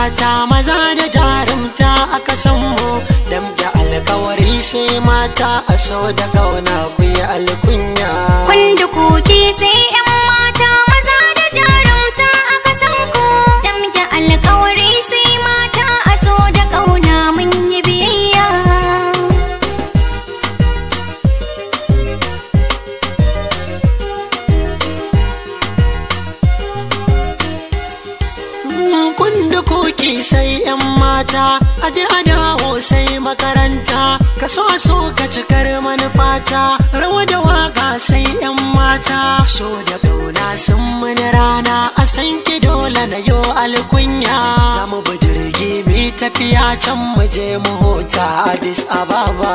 mata maza da jarumta aka san mu, damke alkawari sai mata a so da kauna ku yi alkunya. Wanda kuke sai 'yan mata maza da jarumta aka san ku, damke alkawari sai mata a so da kauna mun yi biyayya. Kunda koki sai 'yan mata aje a dawo sai makaranta, ka so ka cikar manufata, rawa da waka sai 'yan mata, so da kauna sun mana rana a san ki dole na yo alkunya. Zamu bi jirgi mi tafiya can mu je mu huta Addis Ababa.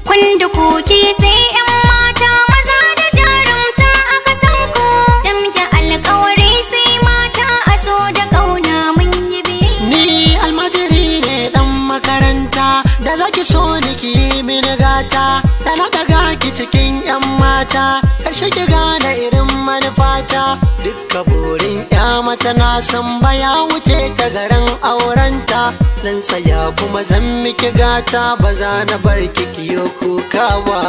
Wanda kuke sai 'yan mata maza da jarumta aka san ku, damke alkawari sai mata a so da kauna mun yi biyayya. Ni almajiri ne dan makaranta da zaki so ni ki mini gata, da na daga ki cikin 'yan mata karshe ki gane irin manufata. Dukka burin 'ya mata na san baya wuce ta garin aurenta, zan tsaya kuma zan miki gata, ba za na bar ki kiyo kuka ba.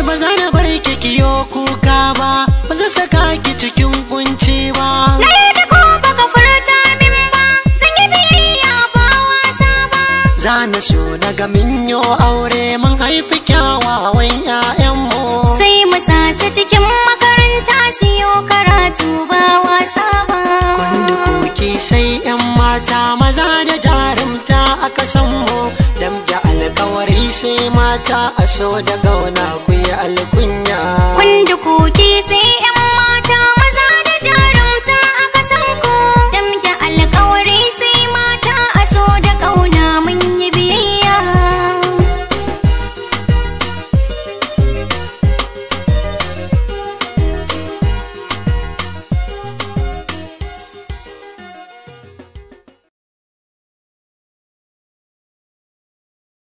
Ba za na bar ki kiyo kuka ba, ba zan saka ki cikin kunci ba. Na yarda ko baka furta min ba, zan yi biyayya ba wasa ba. Za na so na ga min yo aure mun haifi kyawawan 'ya'yanmu, sai mu sasa cikin makaranta siyo karatu ba wasa ba. Kunda koki sai 'yan mata maza da jarumta aka san mu, damke alkawari sai mata a so da kauna ku yi alkunya. Wanda kuke sai 'yan